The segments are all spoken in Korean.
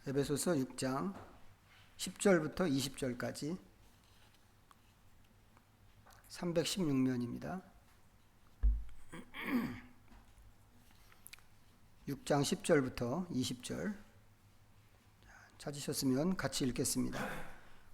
에베소서 6장 10절부터 20절까지 316면입니다. 6장 10절부터 20절 찾으셨으면 같이 읽겠습니다.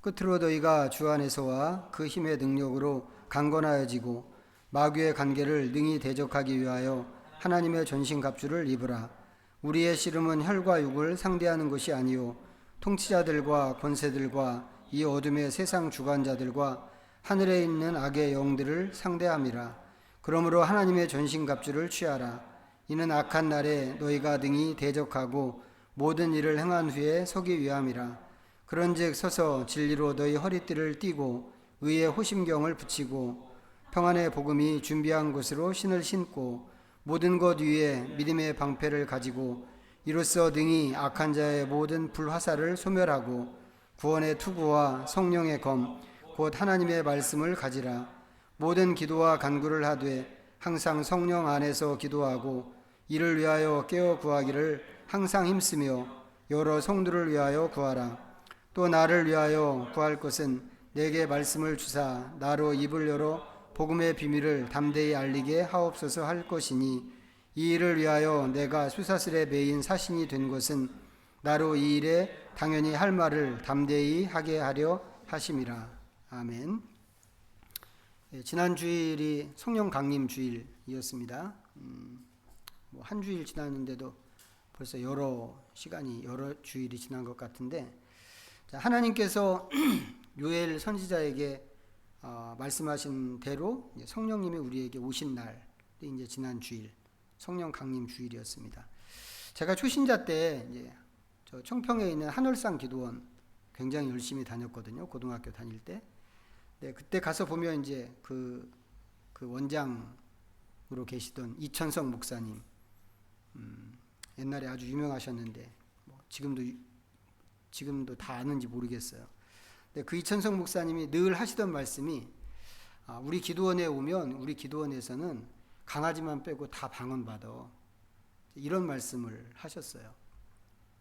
끝으로 너희가 주 안에서와 그 힘의 능력으로 강건하여지고 마귀의 관계를 능히 대적하기 위하여 하나님의 전신갑주를 입으라. 우리의 씨름은 혈과 육을 상대하는 것이 아니요 통치자들과 권세들과 이 어둠의 세상 주관자들과 하늘에 있는 악의 영들을 상대함이라. 그러므로 하나님의 전신갑주를 취하라. 이는 악한 날에 너희가 능히 대적하고 모든 일을 행한 후에 서기 위함이라. 그런즉 서서 진리로 너희 허리띠를 띠고 의의 호심경을 붙이고 평안의 복음이 준비한 것으로 신을 신고 모든 것 위에 믿음의 방패를 가지고 이로써 능히 악한 자의 모든 불화살을 소멸하고 구원의 투구와 성령의 검 곧 하나님의 말씀을 가지라. 모든 기도와 간구를 하되 항상 성령 안에서 기도하고 이를 위하여 깨어 구하기를 항상 힘쓰며 여러 성도를 위하여 구하라. 또 나를 위하여 구할 것은 내게 말씀을 주사 나로 입을 열어 복음의 비밀을 담대히 알리게 하옵소서 할 것이니 이 일을 위하여 내가 수사슬에 매인 사신이 된 것은 나로 이 일에 당연히 할 말을 담대히 하게 하려 하심이라. 아멘. 지난 주일이 성령 강림 주일이었습니다. 한 주일 지났는데도 벌써 여러 시간이 여러 주일이 지난 것 같은데, 하나님께서 요엘 선지자에게 말씀하신 대로 성령님이 우리에게 오신 날이 이제 지난 주일 성령 강림 주일이었습니다. 제가 초신자 때 이제 저 청평에 있는 한월상 기도원 굉장히 열심히 다녔거든요. 고등학교 다닐 때. 네, 그때 가서 보면 이제 그 원장으로 계시던 이천성 목사님, 옛날에 아주 유명하셨는데 지금도 다 아는지 모르겠어요. 네, 그 이천성 목사님이 늘 하시던 말씀이 우리 기도원에 오면 우리 기도원에서는 강아지만 빼고 다 방언받아. 이런 말씀을 하셨어요.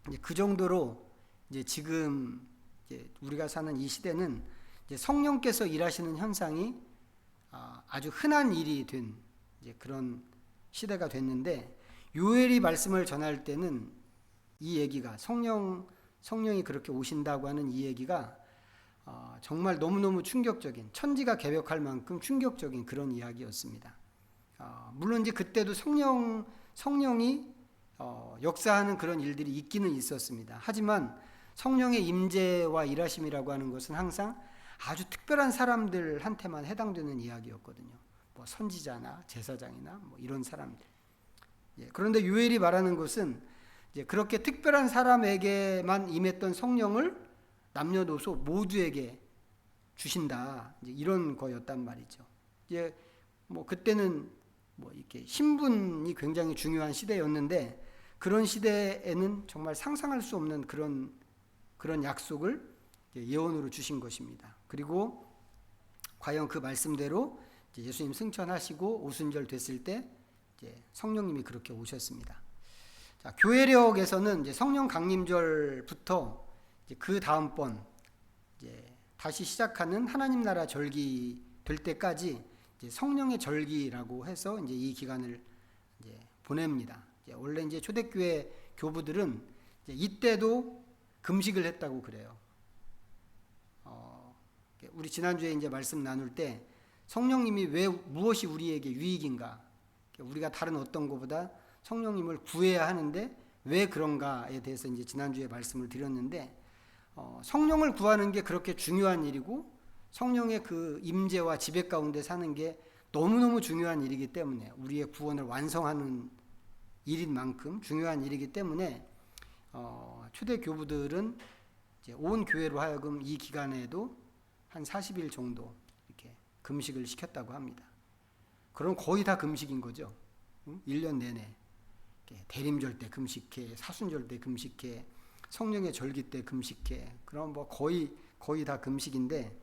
이제 그 정도로 이제 지금 이제 우리가 사는 이 시대는 이제 성령께서 일하시는 현상이 아주 흔한 일이 된 이제 그런 시대가 됐는데, 요엘이 말씀을 전할 때는 이 얘기가 성령이 그렇게 오신다고 하는 이 얘기가 정말 너무너무 충격적인, 천지가 개벽할 만큼 충격적인 그런 이야기였습니다. 물론 이제 그때도 성령이 역사하는 그런 일들이 있기는 있었습니다. 하지만 성령의 임재와 일하심이라고 하는 것은 항상 아주 특별한 사람들한테만 해당되는 이야기였거든요. 뭐 선지자나 제사장이나 뭐 이런 사람들. 그런데 요엘이 말하는 것은 이제 그렇게 특별한 사람에게만 임했던 성령을 남녀노소 모두에게 주신다. 이제 이런 거였단 말이죠. 이제 뭐 그때는 뭐 이렇게 신분이 굉장히 중요한 시대였는데, 그런 시대에는 정말 상상할 수 없는 그런 약속을 예언으로 주신 것입니다. 그리고 과연 그 말씀대로 예수님 승천하시고 오순절 됐을 때 이제 성령님이 그렇게 오셨습니다. 자, 교회력에서는 이제 성령 강림절부터 이제 그 다음번 이제 다시 시작하는 하나님 나라 절기 될 때까지 이제 성령의 절기라고 해서 이제 이 기간을 이제 보냅니다. 원래 이제 초대교회 교부들은 이제 이때도 금식을 했다고 그래요. 우리 지난주에 이제 말씀 나눌 때 성령님이 무엇이 우리에게 유익인가? 우리가 다른 어떤 것보다 성령님을 구해야 하는데 왜 그런가에 대해서 이제 지난주에 말씀을 드렸는데, 성령을 구하는 게 그렇게 중요한 일이고 성령의 그 임재와 지배 가운데 사는 게 너무너무 중요한 일이기 때문에, 우리의 구원을 완성하는 일인 만큼 중요한 일이기 때문에 초대 교부들은 이제 온 교회로 하여금 이 기간에도 한 40일 정도 이렇게 금식을 시켰다고 합니다. 그럼 거의 다 금식인 거죠. 1년 내내 대림절 때 금식해, 사순절 때 금식해, 성령의 절기 때 금식해. 그럼 뭐 거의 다 금식인데,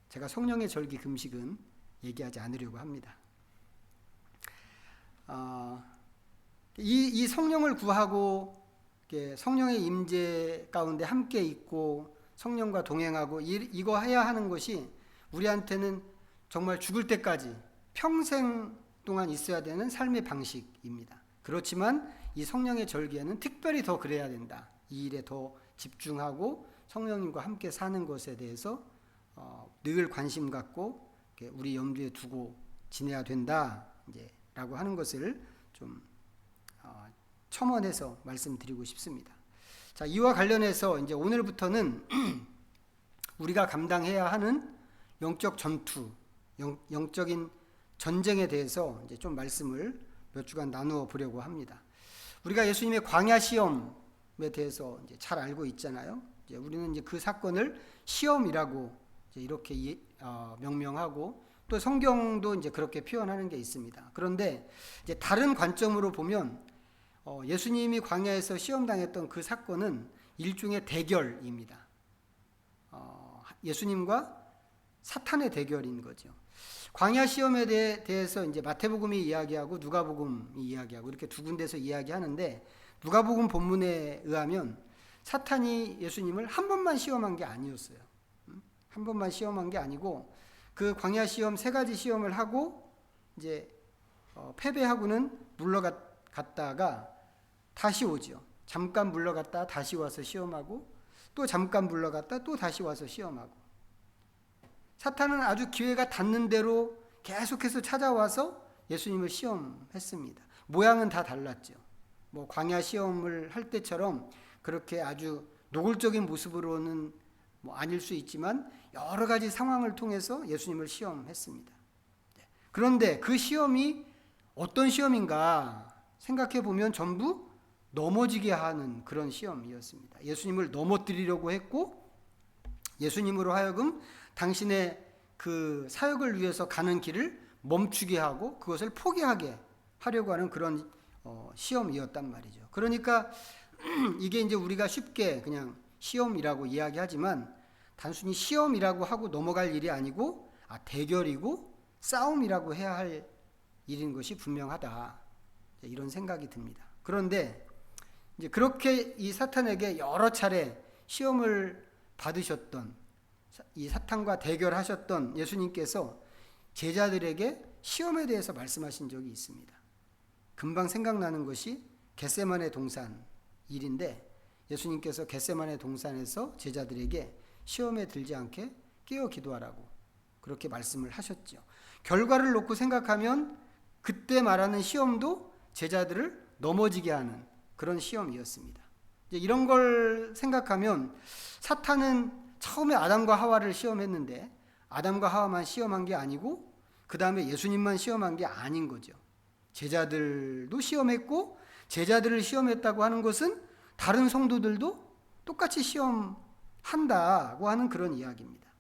제가 성령의 절기 금식은 얘기하지 않으려고 합니다. 이 성령을 구하고 성령의 임재 가운데 함께 있고 성령과 동행하고 이거 해야 하는 것이 우리한테는 정말 죽을 때까지 평생 동안 있어야 되는 삶의 방식입니다. 그렇지만 이 성령의 절기에는 특별히 더 그래야 된다. 이 일에 더 집중하고 성령님과 함께 사는 것에 대해서 늘 관심 갖고 우리 염두에 두고 지내야 된다. 라고 하는 것을 좀 첨언해서 말씀드리고 싶습니다. 자, 이와 관련해서 이제 오늘부터는 우리가 감당해야 하는 영적 전투, 영적인 전쟁에 대해서 이제 좀 말씀을 몇 주간 나누어 보려고 합니다. 우리가 예수님의 광야 시험에 대해서 이제 잘 알고 있잖아요. 이제 우리는 이제 그 사건을 시험이라고 이제 이렇게 명명하고 또 성경도 이제 그렇게 표현하는 게 있습니다. 그런데 이제 다른 관점으로 보면 예수님이 광야에서 시험당했던 그 사건은 일종의 대결입니다. 예수님과 사탄의 대결인 거죠. 광야 시험에 대해서 이제 마태복음이 이야기하고 누가복음이 이야기하고 이렇게 두 군데서 이야기하는데 누가복음 본문에 의하면 사탄이 예수님을 한 번만 시험한 게 아니었어요. 한 번만 시험한 게 아니고 그 광야 시험 3가지 시험을 하고 이제 패배하고는 물러갔다가 다시 오죠. 잠깐 물러갔다 다시 와서 시험하고 또 잠깐 물러갔다 또 다시 와서 시험하고 사탄은 아주 기회가 닿는 대로 계속해서 찾아와서 예수님을 시험했습니다. 모양은 다 달랐죠. 뭐 광야 시험을 할 때처럼 그렇게 아주 노골적인 모습으로는 뭐 아닐 수 있지만 여러 가지 상황을 통해서 예수님을 시험했습니다. 그런데 그 시험이 어떤 시험인가 생각해 보면 전부 넘어지게 하는 그런 시험이었습니다. 예수님을 넘어뜨리려고 했고 예수님으로 하여금 당신의 그 사역을 위해서 가는 길을 멈추게 하고 그것을 포기하게 하려고 하는 그런 시험이었단 말이죠. 그러니까 이게 이제 우리가 쉽게 그냥 시험이라고 이야기하지만 단순히 시험이라고 하고 넘어갈 일이 아니고 대결이고 싸움이라고 해야 할 일인 것이 분명하다. 이런 생각이 듭니다. 그런데 이제 그렇게 이 사탄에게 여러 차례 시험을 받으셨던 이 사탄과 대결하셨던 예수님께서 제자들에게 시험에 대해서 말씀하신 적이 있습니다. 금방 생각나는 것이 겟세마네 동산 일인데 예수님께서 겟세마네 동산에서 제자들에게 시험에 들지 않게 깨어 기도하라고 그렇게 말씀을 하셨죠. 결과를 놓고 생각하면 그때 말하는 시험도 제자들을 넘어지게 하는 그런 시험이었습니다. 이런 걸 생각하면 사탄은 처음에 아담과 하와를 시험했는데 아담과 하와만 시험한 게 아니고 그 다음에 예수님만 시험한 게 아닌 거죠. 제자들도 시험했고 제자들을 시험했다고 하는 것은 다른 성도들도 똑같이 시험한다고 하는 그런 이야기입니다.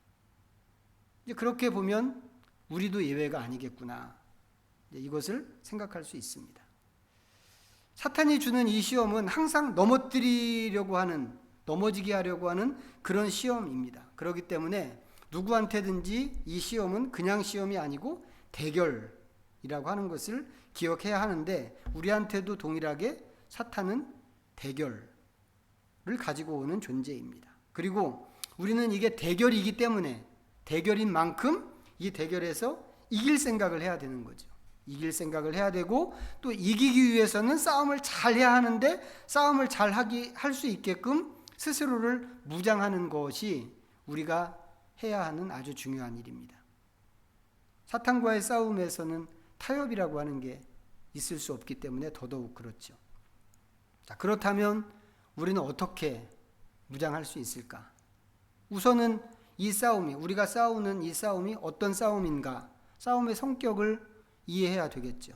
이제 그렇게 보면 우리도 예외가 아니겠구나. 이것을 생각할 수 있습니다. 사탄이 주는 이 시험은 항상 넘어지게 하려고 하는 그런 시험입니다. 그렇기 때문에 누구한테든지 이 시험은 그냥 시험이 아니고 대결이라고 하는 것을 기억해야 하는데 우리한테도 동일하게 사탄은 대결을 가지고 오는 존재입니다. 그리고 우리는 이게 대결이기 때문에 대결인 만큼 이 대결에서 이길 생각을 해야 되는 거죠. 이길 생각을 해야 되고 또 이기기 위해서는 싸움을 잘 해야 하는데 싸움을 잘 할 수 있게끔 스스로를 무장하는 것이 우리가 해야 하는 아주 중요한 일입니다. 사탄과의 싸움에서는 타협이라고 하는 게 있을 수 없기 때문에 더더욱 그렇죠. 자, 그렇다면 우리는 어떻게 무장할 수 있을까? 우선은 우리가 싸우는 이 싸움이 어떤 싸움인가? 싸움의 성격을 이해해야 되겠죠.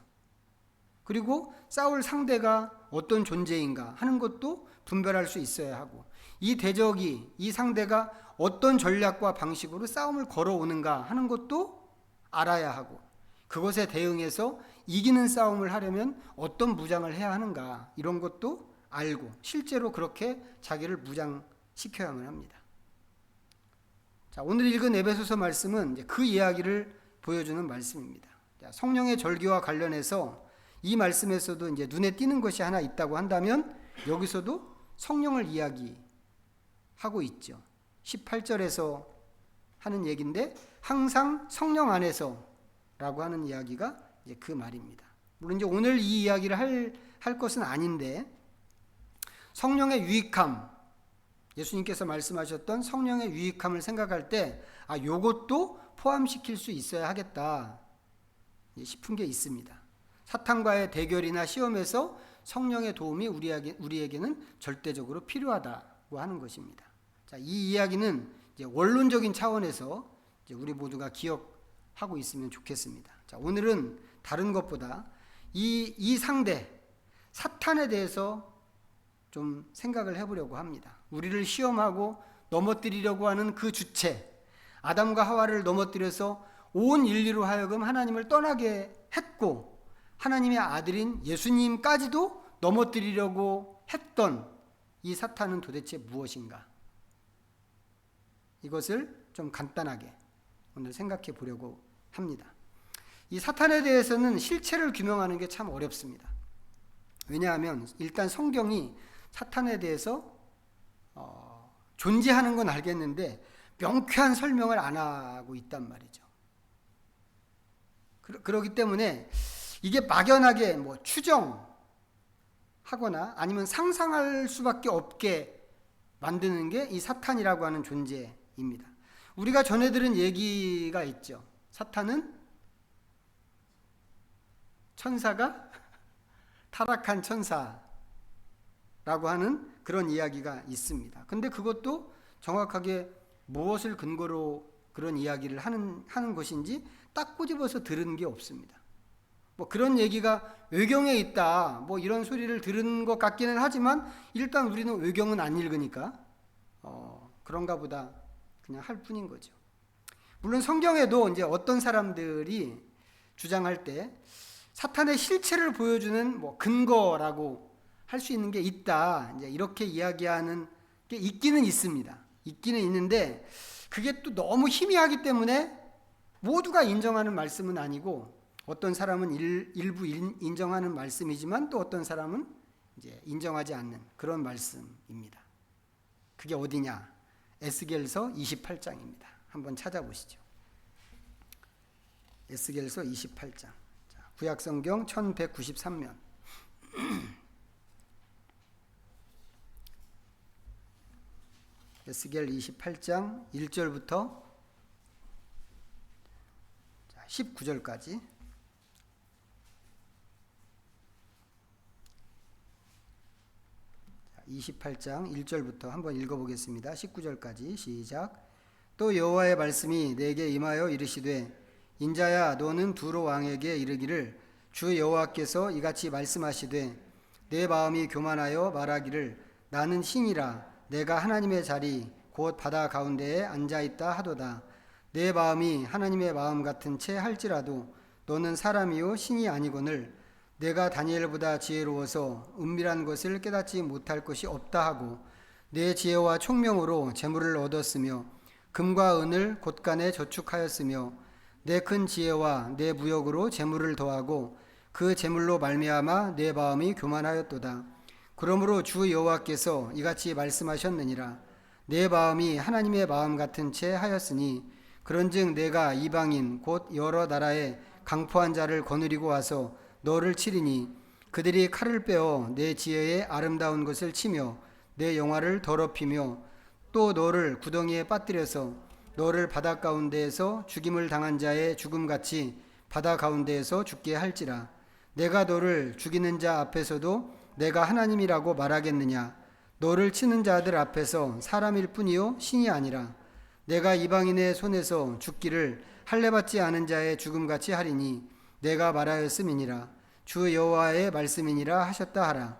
그리고 싸울 상대가 어떤 존재인가 하는 것도 분별할 수 있어야 하고 이 상대가 어떤 전략과 방식으로 싸움을 걸어오는가 하는 것도 알아야 하고 그것에 대응해서 이기는 싸움을 하려면 어떤 무장을 해야 하는가 이런 것도 알고 실제로 그렇게 자기를 무장시켜야만 합니다. 자, 오늘 읽은 에베소서 말씀은 이제 그 이야기를 보여주는 말씀입니다. 자, 성령의 절기와 관련해서 이 말씀에서도 이제 눈에 띄는 것이 하나 있다고 한다면 여기서도 성령을 이야기하고 있죠. 18절에서 하는 얘기인데 항상 성령 안에서 라고 하는 이야기가 이제 그 말입니다. 물론 이제 오늘 이 이야기를 할 것은 아닌데 성령의 유익함, 예수님께서 말씀하셨던 성령의 유익함을 생각할 때 요것도 포함시킬 수 있어야 하겠다 싶은 게 있습니다. 사탄과의 대결이나 시험에서 성령의 도움이 우리에게는 절대적으로 필요하다고 하는 것입니다. 자, 이 이야기는 이제 원론적인 차원에서 이제 우리 모두가 기억하고 있으면 좋겠습니다. 자, 오늘은 다른 것보다 이 상대 사탄에 대해서 좀 생각을 해보려고 합니다. 우리를 시험하고 넘어뜨리려고 하는 그 주체, 아담과 하와를 넘어뜨려서 온 인류로 하여금 하나님을 떠나게 했고 하나님의 아들인 예수님까지도 넘어뜨리려고 했던 이 사탄은 도대체 무엇인가? 이것을 좀 간단하게 오늘 생각해 보려고 합니다. 이 사탄에 대해서는 실체를 규명하는 게 참 어렵습니다. 왜냐하면 일단 성경이 사탄에 대해서 존재하는 건 알겠는데 명쾌한 설명을 안 하고 있단 말이죠. 그렇기 때문에 이게 막연하게 추정하거나 아니면 상상할 수밖에 없게 만드는 게 이 사탄이라고 하는 존재입니다. 우리가 전해 들은 얘기가 있죠. 사탄은 천사가 타락한 천사라고 하는 그런 이야기가 있습니다. 근데 그것도 정확하게 무엇을 근거로 그런 이야기를 하는 것인지 딱 꼬집어서 들은 게 없습니다. 그런 얘기가 외경에 있다, 이런 소리를 들은 것 같기는 하지만 일단 우리는 외경은 안 읽으니까 그런가 보다 그냥 할 뿐인 거죠. 물론 성경에도 이제 어떤 사람들이 주장할 때 사탄의 실체를 보여주는 근거라고 할 수 있는 게 있다, 이제 이렇게 이야기하는 게 있기는 있습니다. 있기는 있는데 그게 또 너무 희미하기 때문에 모두가 인정하는 말씀은 아니고 어떤 사람은 일부 인정하는 말씀이지만 또 어떤 사람은 이제 인정하지 않는 그런 말씀입니다. 그게 어디냐? 에스겔서 28장입니다. 한번 찾아보시죠. 에스겔서 28장. 구약성경 1193면. 에스겔 28장 1절부터 19절까지. 28장 1절부터 한번 읽어보겠습니다. 19절까지 시작. 또 여호와의 말씀이 내게 임하여 이르시되 인자야 너는 두로 왕에게 이르기를 주 여호와께서 이같이 말씀하시되 내 마음이 교만하여 말하기를 나는 신이라 내가 하나님의 자리 곧 바다 가운데에 앉아있다 하도다. 내 마음이 하나님의 마음 같은 채 할지라도 너는 사람이요 신이 아니거늘 내가 다니엘보다 지혜로워서 은밀한 것을 깨닫지 못할 것이 없다 하고 내 지혜와 총명으로 재물을 얻었으며 금과 은을 곳간에 저축하였으며 내 큰 지혜와 내 무역으로 재물을 더하고 그 재물로 말미암아 내 마음이 교만하였도다. 그러므로 주 여호와께서 이같이 말씀하셨느니라. 내 마음이 하나님의 마음 같은 채 하였으니 그런즉 내가 이방인 곧 여러 나라의 강포한 자를 거느리고 와서 너를 치리니 그들이 칼을 빼어 내 지혜의 아름다운 것을 치며 내 영화를 더럽히며 또 너를 구덩이에 빠뜨려서 너를 바다 가운데에서 죽임을 당한 자의 죽음같이 바다 가운데에서 죽게 할지라. 내가 너를 죽이는 자 앞에서도 내가 하나님이라고 말하겠느냐? 너를 치는 자들 앞에서 사람일 뿐이요 신이 아니라 내가 이방인의 손에서 죽기를 할례받지 않은 자의 죽음같이 하리니 내가 말하였음이니라. 주 여호와의 말씀이니라 하셨다 하라.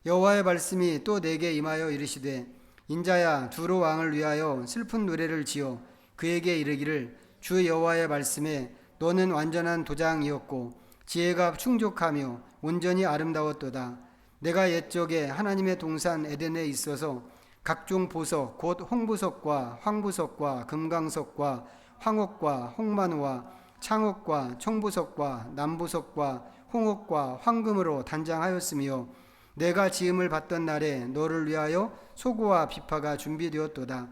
여호와의 말씀이 또 내게 임하여 이르시되 인자야 두로 왕을 위하여 슬픈 노래를 지어 그에게 이르기를 주 여호와의 말씀에 너는 완전한 도장이었고 지혜가 충족하며 온전히 아름다웠도다. 내가 옛적에 하나님의 동산 에덴에 있어서 각종 보석 곧 홍보석과 황보석과 금강석과 황옥과 홍만호와 창옥과 청보석과 남보석과 홍옥과 황금으로 단장하였으며 내가 지음을 받던 날에 너를 위하여 소고와 비파가 준비되었도다.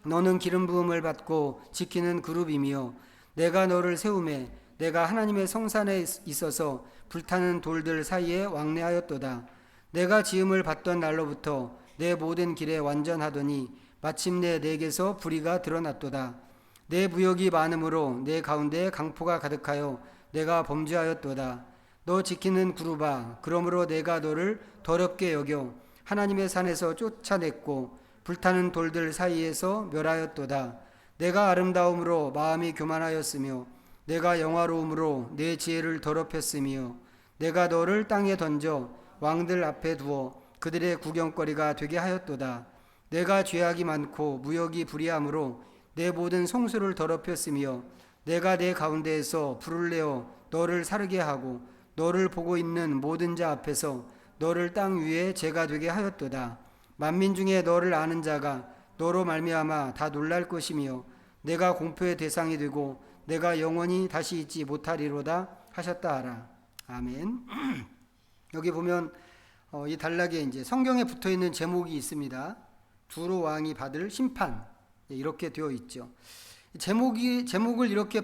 너는 기름 부음을 받고 지키는 그룹이며 내가 너를 세우매 내가 하나님의 성산에 있어서 불타는 돌들 사이에 왕래하였도다. 내가 지음을 받던 날로부터 내 모든 길에 완전하더니 마침내 내게서 불의가 드러났도다. 내 무역이 많으므로 내 가운데 강포가 가득하여 내가 범죄하였도다. 너 지키는 그룹아, 그러므로 내가 너를 더럽게 여겨 하나님의 산에서 쫓아냈고 불타는 돌들 사이에서 멸하였도다. 내가 아름다움으로 마음이 교만하였으며 내가 영화로움으로 내 지혜를 더럽혔으며 내가 너를 땅에 던져 왕들 앞에 두어 그들의 구경거리가 되게 하였도다. 내가 죄악이 많고 무역이 불의함으로 내 모든 성소를 더럽혔으며 내가 내 가운데에서 불을 내어 너를 사르게 하고 너를 보고 있는 모든 자 앞에서 너를 땅 위에 죄가 되게 하였도다. 만민 중에 너를 아는 자가 너로 말미암아 다 놀랄 것이며 내가 공포의 대상이 되고 내가 영원히 다시 잊지 못하리로다 하셨다 하라. 아멘. 여기 보면 이 단락에 이제 성경에 붙어 있는 제목이 있습니다. 두로 왕이 받을 심판, 이렇게 되어 있죠. 제목을 이렇게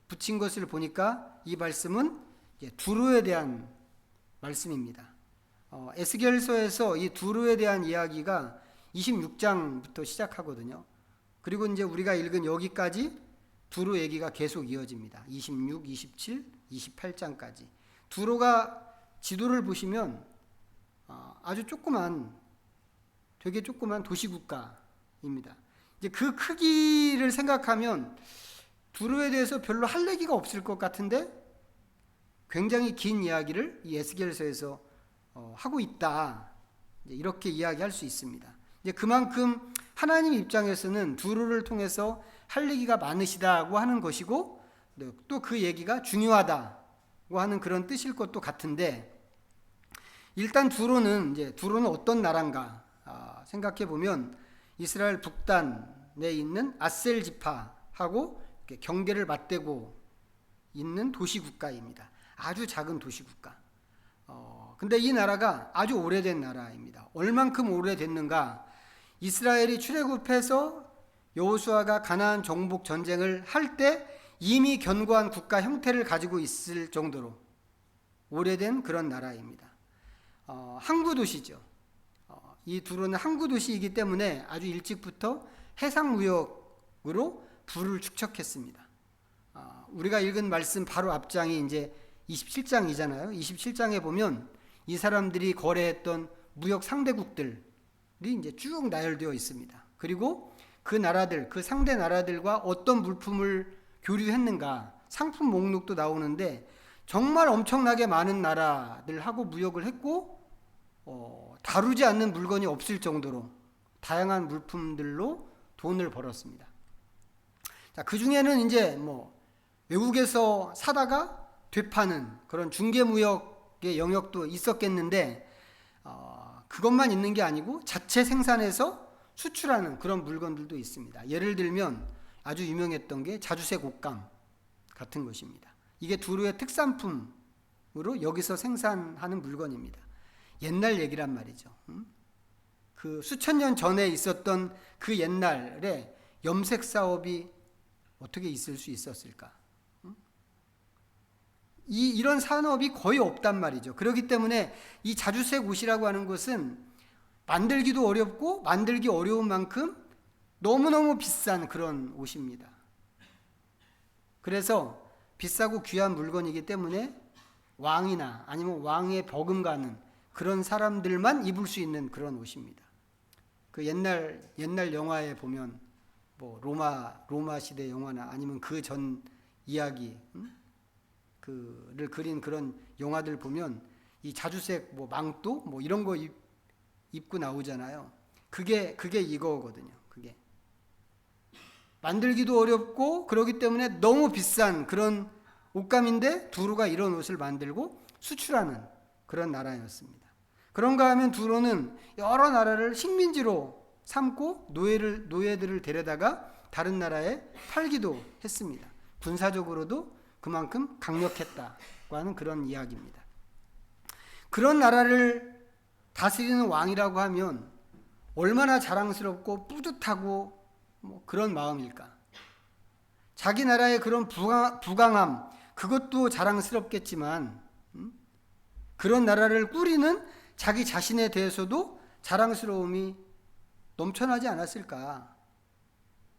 붙인 것을 보니까 이 말씀은 두로에 대한 말씀입니다. 에스겔서에서 이 두로에 대한 이야기가 26장부터 시작하거든요. 그리고 이제 우리가 읽은 여기까지 두로 얘기가 계속 이어집니다. 26, 27, 28장까지. 두로가 지도를 보시면 아주 되게 조그만 도시국가입니다. 이제 그 크기를 생각하면 두로에 대해서 별로 할 얘기가 없을 것 같은데 굉장히 긴 이야기를 이 에스겔서에서 하고 있다. 이렇게 이야기할 수 있습니다. 이제 그만큼 하나님 입장에서는 두로를 통해서 할 얘기가 많으시다고 하는 것이고 또 그 얘기가 중요하다고 하는 그런 뜻일 것도 같은데 일단 두로는 어떤 나라인가 생각해 보면 이스라엘 북단에 있는 아셀 지파하고 경계를 맞대고 있는 도시국가입니다. 아주 작은 도시국가. 근데 이 나라가 아주 오래된 나라입니다. 얼만큼 오래됐는가? 이스라엘이 출애굽해서 여호수아가 가나안 정복 전쟁을 할 때 이미 견고한 국가 형태를 가지고 있을 정도로 오래된 그런 나라입니다. 항구 도시죠. 이 두로는 항구 도시이기 때문에 아주 일찍부터 해상 무역으로 부를 축적했습니다. 우리가 읽은 말씀 바로 앞장이 이제 27장이잖아요. 27장에 보면 이 사람들이 거래했던 무역 상대국들이 이제 쭉 나열되어 있습니다. 그리고 그 나라들, 그 상대 나라들과 어떤 물품을 교류했는가 상품 목록도 나오는데 정말 엄청나게 많은 나라들하고 무역을 했고 다루지 않는 물건이 없을 정도로 다양한 물품들로 돈을 벌었습니다. 자, 그 중에는 이제 외국에서 사다가 되파는 그런 중개무역의 영역도 있었겠는데 그것만 있는 게 아니고 자체 생산해서 수출하는 그런 물건들도 있습니다. 예를 들면 아주 유명했던 게 자주색 옷감 같은 것입니다. 이게 두루의 특산품으로 여기서 생산하는 물건입니다. 옛날 얘기란 말이죠. 그 수천 년 전에 있었던 그 옛날에 염색 사업이 어떻게 있을 수 있었을까? 이런 산업이 거의 없단 말이죠. 그렇기 때문에 이 자주색 옷이라고 하는 것은 만들기도 어렵고 만들기 어려운 만큼 너무너무 비싼 그런 옷입니다. 그래서 비싸고 귀한 물건이기 때문에 왕이나 아니면 왕의 버금가는 그런 사람들만 입을 수 있는 그런 옷입니다. 그 옛날 영화에 보면 로마 시대 영화나 아니면 그 전 이야기 그를 그린 그런 영화들 보면 이 자주색 망토 이런 거 입고 나오잖아요. 그게 이거거든요. 그게 만들기도 어렵고 그렇기 때문에 너무 비싼 그런 옷감인데 두로가 이런 옷을 만들고 수출하는 그런 나라였습니다. 그런가 하면 두로는 여러 나라를 식민지로 삼고 노예들을 데려다가 다른 나라에 팔기도 했습니다. 군사적으로도 그만큼 강력했다고 하는 그런 이야기입니다. 그런 나라를 다스리는 왕이라고 하면 얼마나 자랑스럽고 뿌듯하고 그런 마음일까? 자기 나라의 그런 부강함, 그것도 자랑스럽겠지만 그런 나라를 꾸리는 자기 자신에 대해서도 자랑스러움이 넘쳐나지 않았을까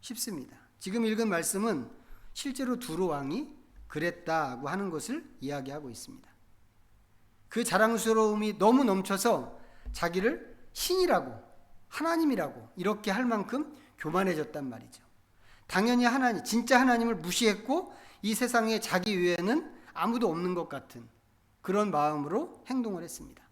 싶습니다. 지금 읽은 말씀은 실제로 두로 왕이 그랬다고 하는 것을 이야기하고 있습니다. 그 자랑스러움이 너무 넘쳐서 자기를 신이라고, 하나님이라고 이렇게 할 만큼 교만해졌단 말이죠. 당연히 하나님, 진짜 하나님을 무시했고 이 세상에 자기 외에는 아무도 없는 것 같은 그런 마음으로 행동을 했습니다.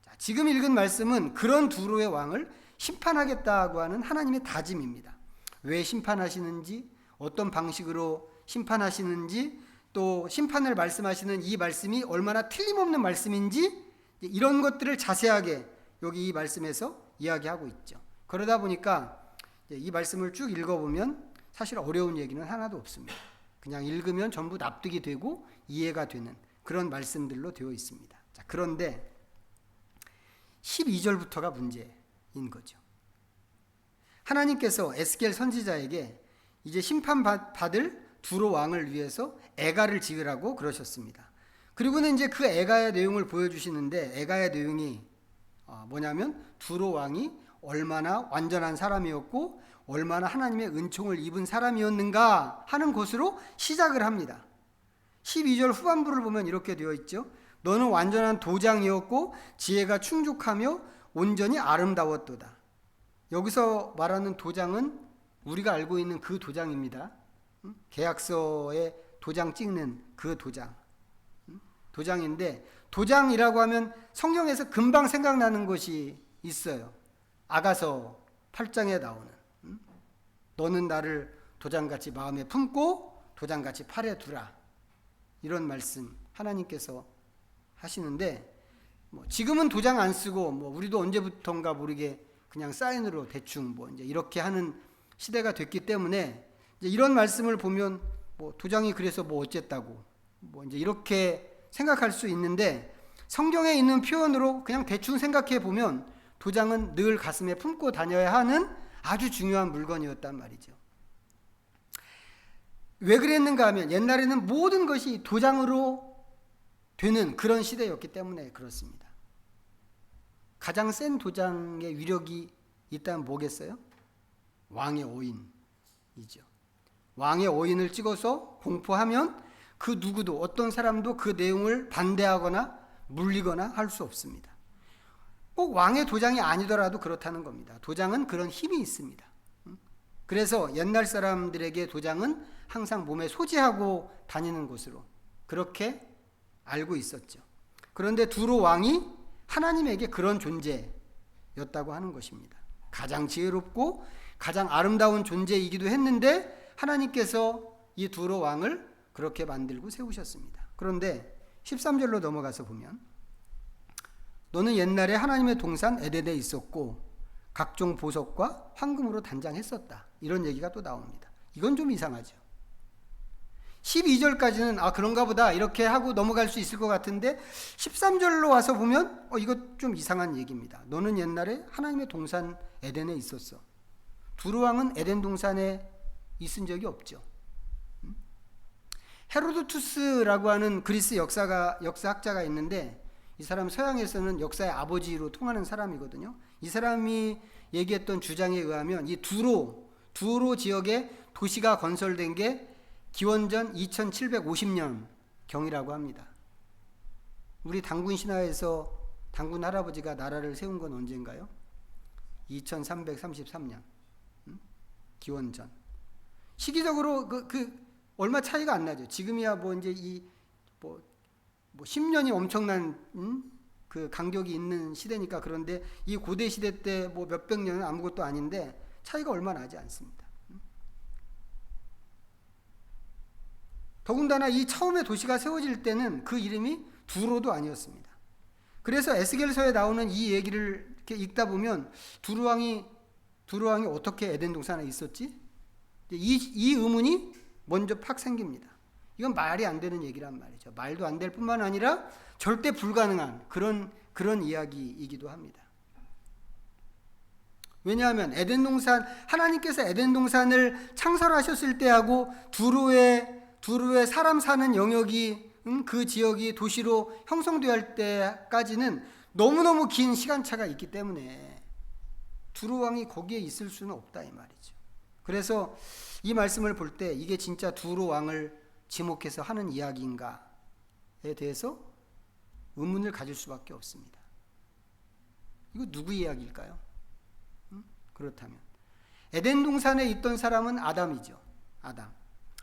자, 지금 읽은 말씀은 그런 두로의 왕을 심판하겠다고 하는 하나님의 다짐입니다. 왜 심판하시는지, 어떤 방식으로 심판하시는지, 또 심판을 말씀하시는 이 말씀이 얼마나 틀림없는 말씀인지 이런 것들을 자세하게 여기 이 말씀에서 이야기하고 있죠. 그러다 보니까 이 말씀을 쭉 읽어보면 사실 어려운 얘기는 하나도 없습니다. 그냥 읽으면 전부 납득이 되고 이해가 되는 그런 말씀들로 되어 있습니다. 자, 그런데 12절부터가 문제인 거죠. 하나님께서 에스겔 선지자에게 이제 심판받을 두로 왕을 위해서 애가를 지으라고 그러셨습니다. 그리고는 이제 그 애가의 내용을 보여주시는데 애가의 내용이 뭐냐면 두로 왕이 얼마나 완전한 사람이었고 얼마나 하나님의 은총을 입은 사람이었는가 하는 것으로 시작을 합니다. 12절 후반부를 보면 이렇게 되어 있죠. 너는 완전한 도장이었고 지혜가 충족하며 온전히 아름다웠도다. 여기서 말하는 도장은 우리가 알고 있는 그 도장입니다. 계약서에 도장 찍는 그 도장. 도장인데 도장이라고 하면 성경에서 금방 생각나는 것이 있어요. 아가서 8장에 나오는 너는 나를 도장같이 마음에 품고 도장같이 팔에 두라. 이런 말씀 하나님께서 하시는데 지금은 도장 안 쓰고 우리도 언제부턴가 모르게 그냥 사인으로 대충 이제 이렇게 하는 시대가 됐기 때문에 이제 이런 말씀을 보면 도장이 그래서 어쨌다고 이제 이렇게 생각할 수 있는데 성경에 있는 표현으로 그냥 대충 생각해 보면 도장은 늘 가슴에 품고 다녀야 하는 아주 중요한 물건이었단 말이죠. 왜 그랬는가 하면 옛날에는 모든 것이 도장으로 되는 그런 시대였기 때문에 그렇습니다. 가장 센 도장의 위력이 있다면 뭐겠어요? 왕의 오인이죠. 왕의 오인을 찍어서 공포하면 그 누구도 어떤 사람도 그 내용을 반대하거나 물리거나 할 수 없습니다. 꼭 왕의 도장이 아니더라도 그렇다는 겁니다. 도장은 그런 힘이 있습니다. 그래서 옛날 사람들에게 도장은 항상 몸에 소지하고 다니는 것으로 그렇게 알고 있었죠. 그런데 두로 왕이 하나님에게 그런 존재였다고 하는 것입니다. 가장 지혜롭고 가장 아름다운 존재이기도 했는데 하나님께서 이 두로 왕을 그렇게 만들고 세우셨습니다. 그런데 13절로 넘어가서 보면 너는 옛날에 하나님의 동산 에덴에 있었고 각종 보석과 황금으로 단장했었다. 이런 얘기가 또 나옵니다. 이건 좀 이상하죠. 12절까지는 그런가 보다 이렇게 하고 넘어갈 수 있을 것 같은데 13절로 와서 보면 이거 좀 이상한 얘기입니다. 너는 옛날에 하나님의 동산 에덴에 있었어. 두로 왕은 에덴 동산에 있은 적이 없죠. 헤로도투스라고 하는 그리스 역사학자가 있는데 이 사람 서양에서는 역사의 아버지로 통하는 사람이거든요. 이 사람이 얘기했던 주장에 의하면 이 두로 지역에 도시가 건설된 게 기원전 2750년 경이라고 합니다. 우리 당군 신화에서 당군 할아버지가 나라를 세운 건 언젠가요? 2333년 기원전. 시기적으로 얼마 차이가 안 나죠. 지금이야 이제 10년이 엄청난 그 간격이 있는 시대니까. 그런데 이 고대 시대 때 몇백 년은 아무것도 아닌데 차이가 얼마 나지 않습니다. 더군다나 이 처음에 도시가 세워질 때는 그 이름이 두로도 아니었습니다. 그래서 에스겔서에 나오는 이 얘기를 이렇게 읽다 보면 두로 왕이 어떻게 에덴 동산에 있었지? 이 의문이 먼저 팍 생깁니다. 이건 말이 안 되는 얘기란 말이죠. 말도 안 될 뿐만 아니라 절대 불가능한 그런 그런 이야기이기도 합니다. 왜냐하면 하나님께서 에덴 동산을 창설하셨을 때하고 두로의 사람 사는 영역이 그 지역이 도시로 형성되어 할 때까지는 너무너무 긴 시간차가 있기 때문에 두로 왕이 거기에 있을 수는 없다 이 말이죠. 그래서 이 말씀을 볼 때 이게 진짜 두로 왕을 지목해서 하는 이야기인가에 대해서 의문을 가질 수밖에 없습니다. 이거 누구 이야기일까요? 그렇다면 에덴 동산에 있던 사람은 아담이죠. 아담.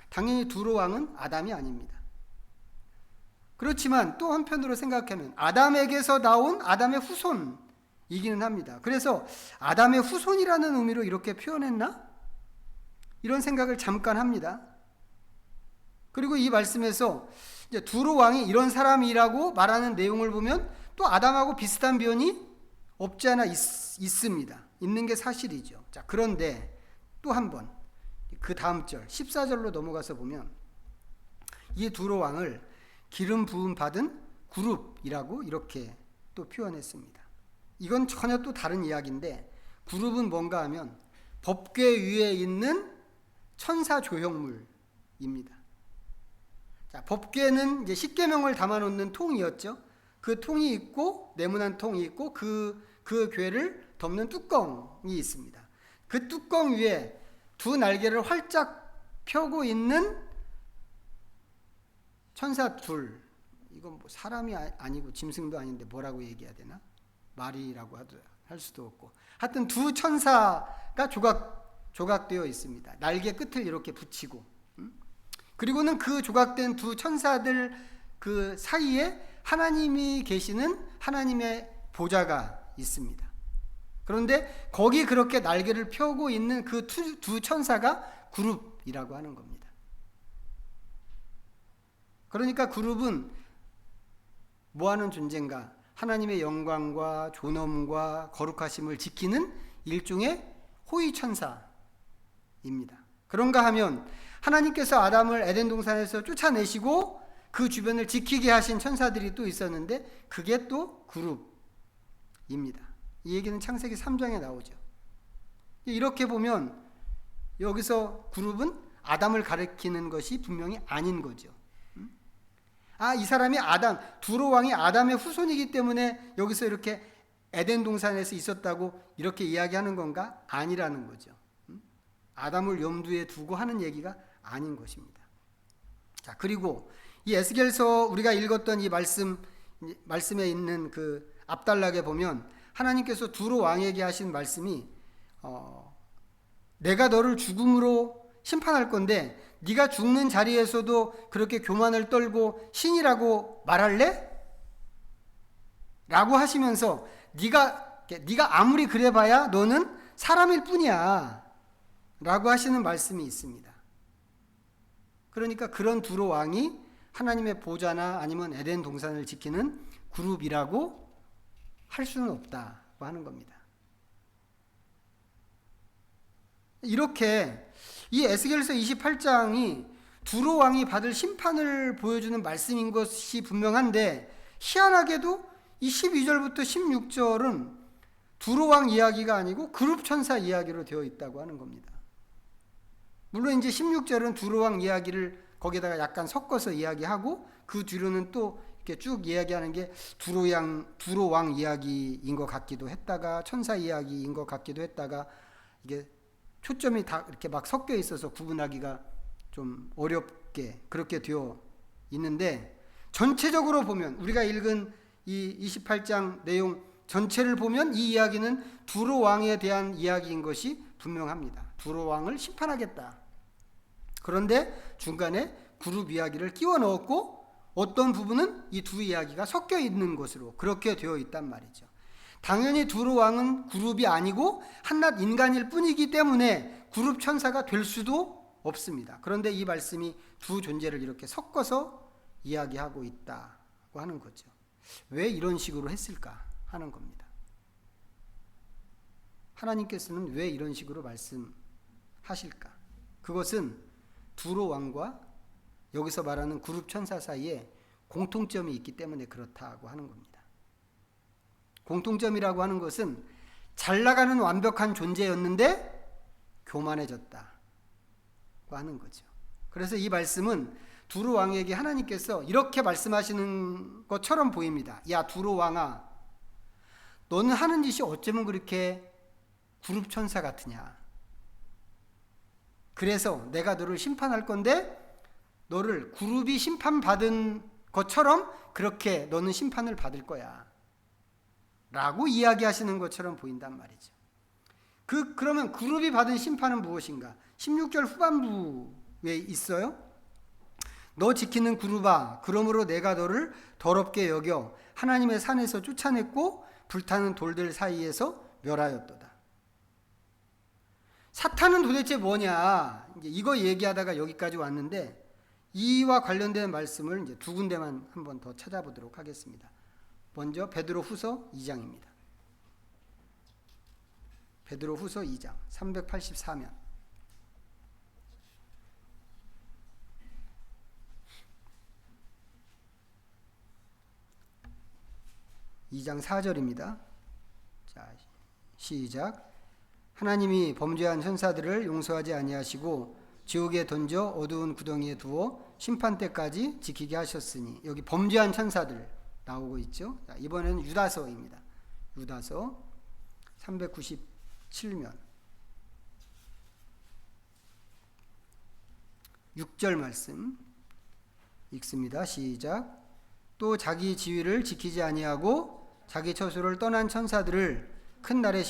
당연히 두로 왕은 아담이 아닙니다. 그렇지만 또 한편으로 생각하면 아담에게서 나온 아담의 후손이기는 합니다. 그래서 아담의 후손이라는 의미로 이렇게 표현했나? 이런 생각을 잠깐 합니다. 그리고 이 말씀에서 이제 두로 왕이 이런 사람이라고 말하는 내용을 보면 또 아담하고 비슷한 면이 없지 않아 있습니다. 있는 게 사실이죠. 자, 그런데 또 한 번 그 다음 절 14절로 넘어가서 보면 이 두로 왕을 기름 부음 받은 그룹이라고 이렇게 또 표현했습니다. 이건 전혀 또 다른 이야기인데 그룹은 뭔가 하면 법궤 위에 있는 천사 조형물입니다. 자, 법궤는 이제 십계명을 담아놓는 통이었죠. 그 통이 있고 네모난 통이 있고 그 궤를 덮는 뚜껑이 있습니다. 그 뚜껑 위에 두 날개를 활짝 펴고 있는 천사 둘, 이건 뭐 사람이 아니고 짐승도 아닌데 뭐라고 얘기해야 되나? 말이라고 할 수도 없고 하여튼 두 천사가 조각되어 있습니다. 날개 끝을 이렇게 붙이고 그리고는 그 조각된 두 천사들 그 사이에 하나님이 계시는 하나님의 보좌가 있습니다. 그런데 거기 그렇게 날개를 펴고 있는 그 두 천사가 그룹이라고 하는 겁니다. 그러니까 그룹은 뭐하는 존재인가? 하나님의 영광과 존엄과 거룩하심을 지키는 일종의 호위천사입니다. 그런가 하면 하나님께서 아담을 에덴 동산에서 쫓아내시고 그 주변을 지키게 하신 천사들이 또 있었는데 그게 또 그룹입니다. 이 얘기는 창세기 3장에 나오죠. 이렇게 보면 여기서 그룹은 아담을 가리키는 것이 분명히 아닌 거죠. 이 사람이 두로 왕이 아담의 후손이기 때문에 여기서 이렇게 에덴 동산에서 있었다고 이렇게 이야기하는 건가? 아니라는 거죠. 아담을 염두에 두고 하는 얘기가 아닌 것입니다. 자, 그리고 이 에스겔서 우리가 읽었던 이 말씀에 있는 그 앞단락에 보면 하나님께서 두로 왕에게 하신 말씀이 내가 너를 죽음으로 심판할 건데 네가 죽는 자리에서도 그렇게 교만을 떨고 신이라고 말할래? 라고 하시면서 네가 아무리 그래봐야 너는 사람일 뿐이야 라고 하시는 말씀이 있습니다. 그러니까 그런 두로 왕이 하나님의 보좌나 아니면 에덴 동산을 지키는 그룹이라고 할 수는 없다고 하는 겁니다. 이렇게 이 에스겔서 28장이 두로 왕이 받을 심판을 보여주는 말씀인 것이 분명한데 희한하게도 이 12절부터 16절은 두로 왕 이야기가 아니고 그룹 천사 이야기로 되어 있다고 하는 겁니다. 물론 이제 16절은 두로 왕 이야기를 거기다가 약간 섞어서 이야기하고 그 뒤로는 또 이렇게 쭉 이야기하는 게 두로 왕 이야기인 것 같기도 했다가 천사 이야기인 것 같기도 했다가 이게 초점이 다 이렇게 막 섞여 있어서 구분하기가 좀 어렵게 그렇게 되어 있는데 전체적으로 보면 우리가 읽은 이 28장 내용 전체를 보면 이 이야기는 두로 왕에 대한 이야기인 것이 분명합니다. 두로 왕을 심판하겠다. 그런데 중간에 그룹 이야기를 끼워 넣었고 어떤 부분은 이 두 이야기가 섞여 있는 것으로 그렇게 되어 있단 말이죠. 당연히 두로 왕은 그룹이 아니고 한낱 인간일 뿐이기 때문에 그룹 천사가 될 수도 없습니다. 그런데 이 말씀이 두 존재를 이렇게 섞어서 이야기하고 있다고 하는 거죠. 왜 이런 식으로 했을까 하는 겁니다. 하나님께서는 왜 이런 식으로 말씀하실까? 그것은 두로 왕과 여기서 말하는 그룹 천사 사이에 공통점이 있기 때문에 그렇다고 하는 겁니다. 공통점이라고 하는 것은 잘 나가는 완벽한 존재였는데 교만해졌다고 하는 거죠. 그래서 이 말씀은 두루 왕에게 하나님께서 이렇게 말씀하시는 것처럼 보입니다. 야, 두루 왕아, 너는 하는 짓이 어쩌면 그렇게 그룹 천사 같으냐. 그래서 내가 너를 심판할 건데 너를 그룹이 심판받은 것처럼 그렇게 너는 심판을 받을 거야 라고 이야기하시는 것처럼 보인단 말이죠. 그러면 그룹이 받은 심판은 무엇인가? 16절 후반부에 있어요. 너 지키는 그룹아, 그러므로 내가 너를 더럽게 여겨 하나님의 산에서 쫓아냈고 불타는 돌들 사이에서 멸하였도다. 사탄은 도대체 뭐냐? 이제 이거 얘기하다가 여기까지 왔는데 이와 관련된 말씀을 이제 두 군데만 한번 더 찾아보도록 하겠습니다. 먼저 베드로후서 2장입니다. 베드로후서 2장 384면 2장 4절입니다. 자, 시작. 하나님이 범죄한 천사들을 용서하지 아니하시고 지옥에 던져 어두운 구덩이에 두어 심판 때까지 지키게 하셨으니, 여기 범죄한 천사들 나오고 있죠. 자, 이번에는 유다서입니다. 유다서 397면 6절 말씀 읽습니다. 시작. 또 자기 지위를 지키지 아니하고 자기 처소를 떠난 천사들을 큰 날의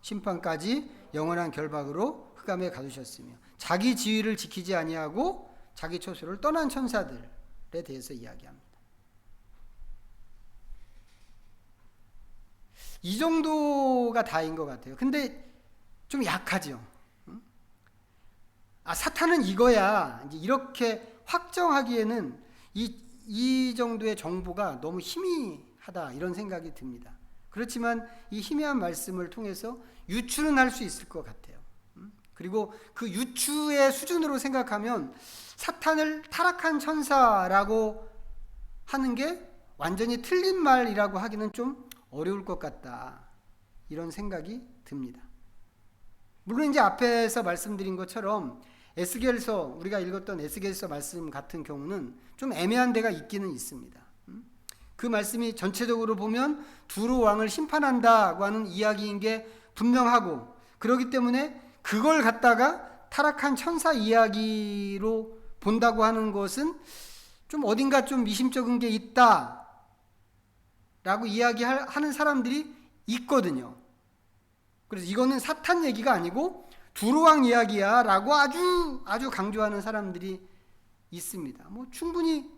심판까지 영원한 결박으로 흑암에 가두셨으며, 자기 지위를 지키지 아니하고 자기 처소를 떠난 천사들에 대해서 이야기합니다. 이 정도가 다인 것 같아요. 근데 좀 약하죠. 사탄은 이거야. 이제 이렇게 확정하기에는 이 정도의 정보가 너무 희미하다, 이런 생각이 듭니다. 그렇지만 이 희미한 말씀을 통해서 유추는 할 수 있을 것 같아요. 그리고 그 유추의 수준으로 생각하면 사탄을 타락한 천사라고 하는 게 완전히 틀린 말이라고 하기는 좀 어려울 것 같다, 이런 생각이 듭니다. 물론 이제 앞에서 말씀드린 것처럼 에스겔서, 우리가 읽었던 에스겔서 말씀 같은 경우는 좀 애매한 데가 있기는 있습니다. 그 말씀이 전체적으로 보면 두루 왕을 심판한다고 하는 이야기인 게 분명하고, 그렇기 때문에 그걸 갖다가 타락한 천사 이야기로 본다고 하는 것은 좀 어딘가 좀 미심쩍은 게 있다 라고 이야기하는 사람들이 있거든요. 그래서 이거는 사탄 얘기가 아니고 두루왕 이야기야 라고 아주 강조하는 사람들이 있습니다. 뭐 충분히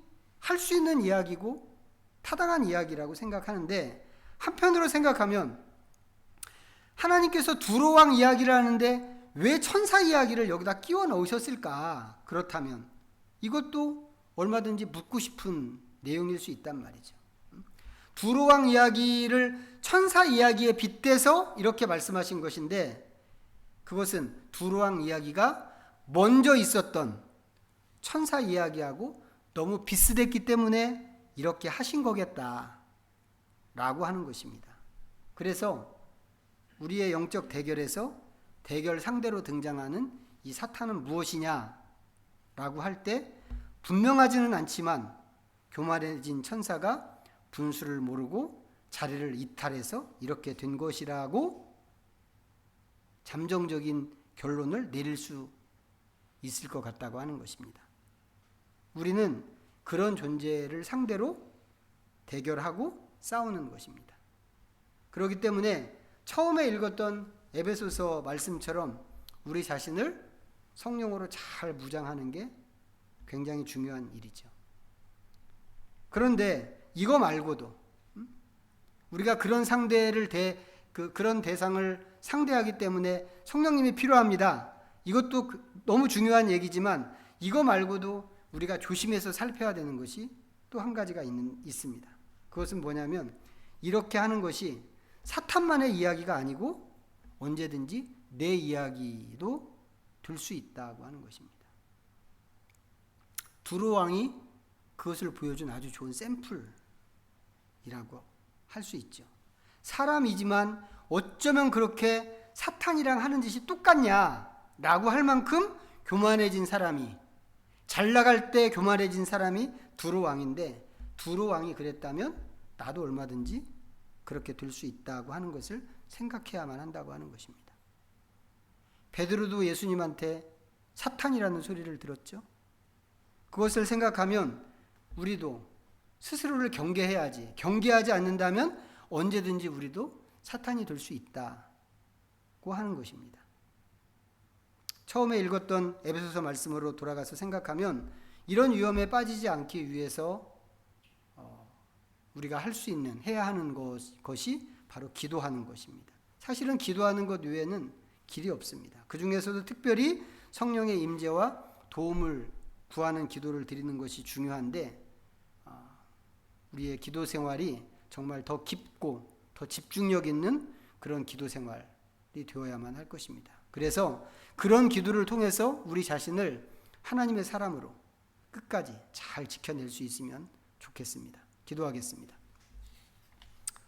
할 수 있는 이야기고 타당한 이야기라고 생각하는데, 한편으로 생각하면 하나님께서 두루왕 이야기를 하는데 왜 천사 이야기를 여기다 끼워 넣으셨을까? 그렇다면 이것도 얼마든지 묻고 싶은 내용일 수 있단 말이죠. 두루왕 이야기를 천사 이야기에 빗대서 이렇게 말씀하신 것인데, 그것은 두루왕 이야기가 먼저 있었던 천사 이야기하고 너무 비슷했기 때문에 이렇게 하신 거겠다 라고 하는 것입니다. 그래서 우리의 영적 대결에서 대결 상대로 등장하는 이 사탄은 무엇이냐 라고 할 때 분명하지는 않지만 교만해진 천사가 분수를 모르고 자리를 이탈해서 이렇게 된 것이라고 잠정적인 결론을 내릴 수 있을 것 같다고 하는 것입니다. 우리는 그런 존재를 상대로 대결하고 싸우는 것입니다. 그렇기 때문에 처음에 읽었던 에베소서 말씀처럼 우리 자신을 성령으로 잘 무장하는 게 굉장히 중요한 일이죠. 그런데 이거 말고도 우리가 그런 상대를 그런 대상을 상대하기 때문에 성령님이 필요합니다. 이것도 너무 중요한 얘기지만 이거 말고도 우리가 조심해서 살펴야 되는 것이 또 한 가지가 있습니다. 그것은 뭐냐면, 이렇게 하는 것이 사탄만의 이야기가 아니고 언제든지 내 이야기도 될 수 있다고 하는 것입니다. 두루 왕이 그것을 보여준 아주 좋은 샘플이라고 할 수 있죠. 사람이지만 어쩌면 그렇게 사탄이랑 하는 짓이 똑같냐라고 할 만큼 교만해진 사람이, 잘 나갈 때 교만해진 사람이 두로 왕인데, 두로 왕이 그랬다면 나도 얼마든지 그렇게 될 수 있다고 하는 것을 생각해야만 한다고 하는 것입니다. 베드로도 예수님한테 사탄이라는 소리를 들었죠. 그것을 생각하면 우리도 스스로를 경계해야지, 경계하지 않는다면 언제든지 우리도 사탄이 될 수 있다고 하는 것입니다. 처음에 읽었던 에베소서 말씀으로 돌아가서 생각하면 이런 위험에 빠지지 않기 위해서 우리가 할 수 있는, 해야 하는 것이 바로 기도하는 것입니다. 사실은 기도하는 것 외에는 길이 없습니다. 그 중에서도 특별히 성령의 임재와 도움을 구하는 기도를 드리는 것이 중요한데, 우리의 기도 생활이 정말 더 깊고 더 집중력 있는 그런 기도 생활이 되어야만 할 것입니다. 그래서 그런 기도를 통해서 우리 자신을 하나님의 사람으로 끝까지 잘 지켜낼 수 있으면 좋겠습니다. 기도하겠습니다.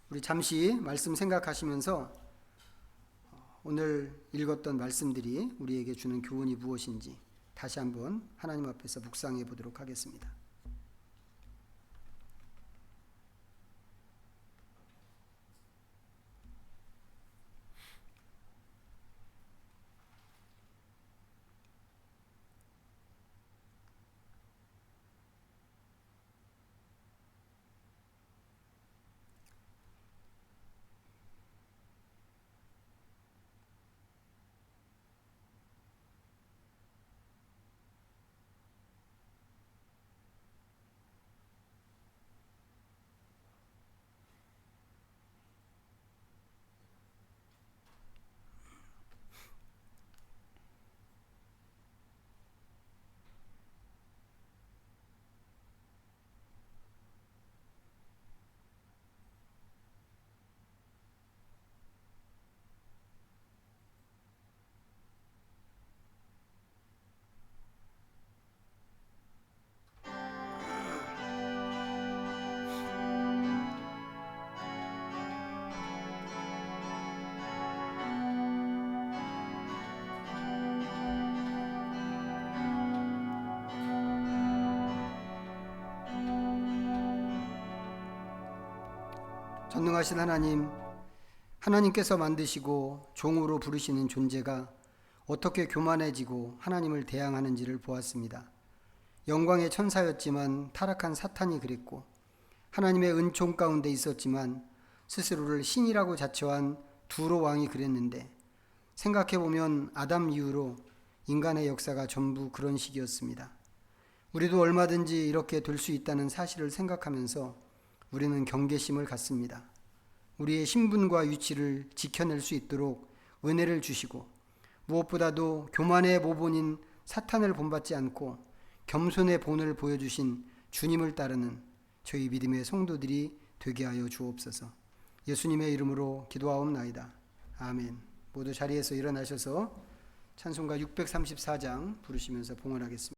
우리 잠시 말씀 생각하시면서 오늘 읽었던 말씀들이 우리에게 주는 교훈이 무엇인지 다시 한번 하나님 앞에서 묵상해 보도록 하겠습니다. 전능하신 하나님, 하나님께서 만드시고 종으로 부르시는 존재가 어떻게 교만해지고 하나님을 대항하는지를 보았습니다. 영광의 천사였지만 타락한 사탄이 그랬고, 하나님의 은총 가운데 있었지만 스스로를 신이라고 자처한 두로 왕이 그랬는데, 생각해보면 아담 이후로 인간의 역사가 전부 그런 식이었습니다. 우리도 얼마든지 이렇게 될 수 있다는 사실을 생각하면서 우리는 경계심을 갖습니다. 우리의 신분과 위치를 지켜낼 수 있도록 은혜를 주시고, 무엇보다도 교만의 모본인 사탄을 본받지 않고 겸손의 본을 보여주신 주님을 따르는 저희 믿음의 성도들이 되게 하여 주옵소서. 예수님의 이름으로 기도하옵나이다. 아멘. 모두 자리에서 일어나셔서 찬송가 634장 부르시면서 봉헌하겠습니다.